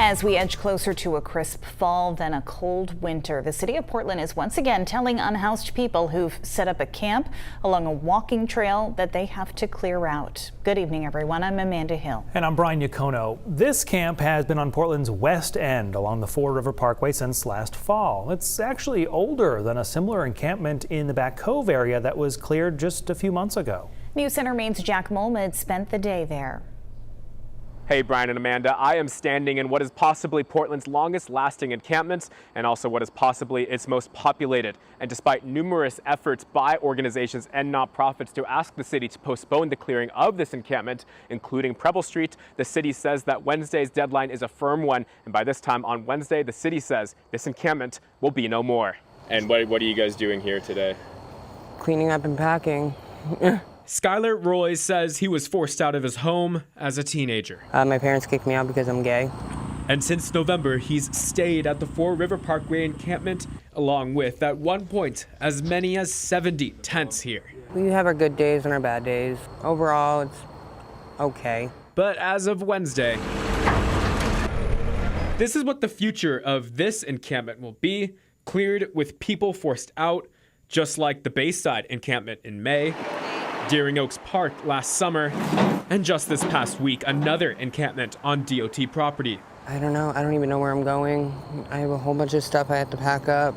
As we edge closer to a crisp fall, then a cold winter, the city of Portland is once again telling unhoused people who've set up a camp along a walking trail that they have to clear out. Good evening, everyone. I'm Amanda Hill. And I'm Brian Yacono. This camp has been on Portland's west end along the Fore River Parkway since last fall. It's actually older than a similar encampment in the Back Cove area that was cleared just a few months ago. News Center Maine's Jack Molmed spent the day there. Hey, Brian and Amanda, I am standing in what is possibly Portland's longest lasting encampments and also what is possibly its most populated. And despite numerous efforts by organizations and nonprofits to ask the city to postpone the clearing of this encampment, including Preble Street, the city says that Wednesday's deadline is a firm one. And by this time on Wednesday, the city says this encampment will be no more. And what are you guys doing here today? Cleaning up and packing. Skylar Roy says he was forced out of his home as a teenager. My parents kicked me out because I'm gay. And since November, he's stayed at the Fore River Parkway encampment, along with, at one point, as many as 70 tents here. We have our good days and our bad days. Overall, it's okay. But as of Wednesday, this is what the future of this encampment will be, cleared with people forced out, just like the Bayside encampment in May, Deering Oaks Park last summer, and just this past week, another encampment on DOT property. I don't know. I don't even know where I'm going. I have a whole bunch of stuff I have to pack up,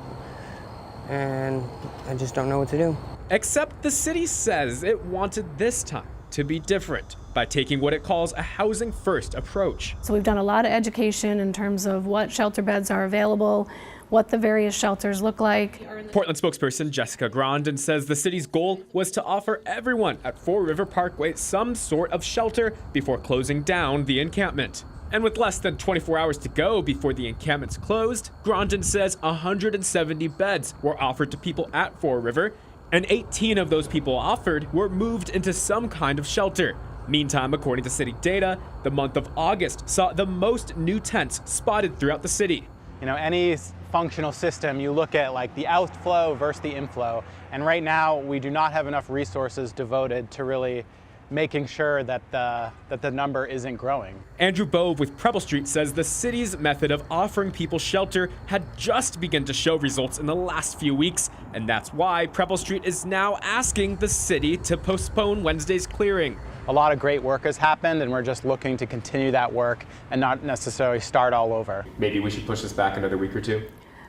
and I just don't know what to do. Except the city says it wanted this time to be different by taking what it calls a housing first approach. So we've done a lot of education in terms of what shelter beds are available, what the various shelters look like. Portland spokesperson Jessica Grandin says the city's goal was to offer everyone at Fore River Parkway some sort of shelter before closing down the encampment. And with less than 24 hours to go before the encampment's closed, Grandin says 170 beds were offered to people at Fore River, and 18 of those people offered were moved into some kind of shelter. Meantime, according to city data, the month of August saw the most new tents spotted throughout the city. You know, any functional system, you look at like the outflow versus the inflow. And right now, we do not have enough resources devoted to really making sure that the number isn't growing. Andrew Bove with Preble Street says the city's method of offering people shelter had just begun to show results in the last few weeks, and that's why Preble Street is now asking the city to postpone Wednesday's clearing. A lot of great work has happened, and we're just looking to continue that work and not necessarily start all over. Maybe we should push this back another week or two?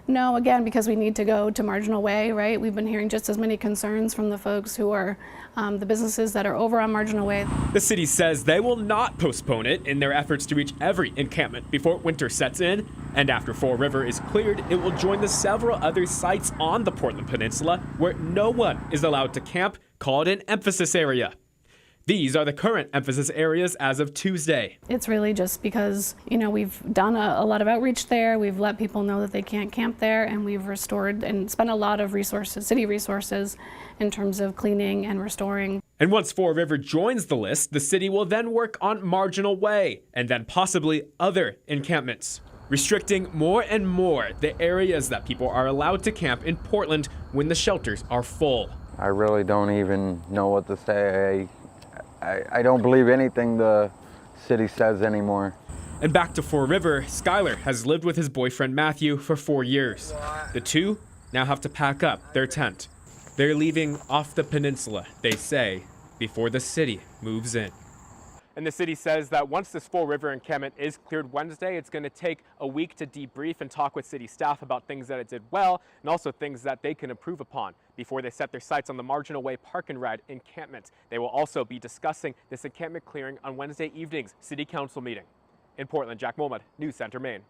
No, again, because we need to go to Marginal Way, right? We've been hearing just as many concerns from the folks who are the businesses that are over on Marginal Way. The city says they will not postpone it in their efforts to reach every encampment before winter sets in. And after Fore River is cleared, it will join the several other sites on the Portland Peninsula where no one is allowed to camp, called an emphasis area. These are the current emphasis areas as of Tuesday. It's really just because, you know, we've done a lot of outreach there. We've let people know that they can't camp there, and we've restored and spent a lot of resources, city resources, in terms of cleaning and restoring. And once Fore River joins the list, the city will then work on Marginal Way and then possibly other encampments, restricting more and more the areas that people are allowed to camp in Portland when the shelters are full. I really don't even know what to say. I don't believe anything the city says anymore. And back to Fore River, Skylar has lived with his boyfriend Matthew for 4 years. The two now have to pack up their tent. They're leaving off the peninsula, they say, before the city moves in. And the city says that once this Fore River encampment is cleared Wednesday, it's going to take a week to debrief and talk with city staff about things that it did well and also things that they can improve upon before they set their sights on the Marginal Way Park and Ride encampment. They will also be discussing this encampment clearing on Wednesday evening's City Council meeting. In Portland, Jack Molmed, News Center, Maine.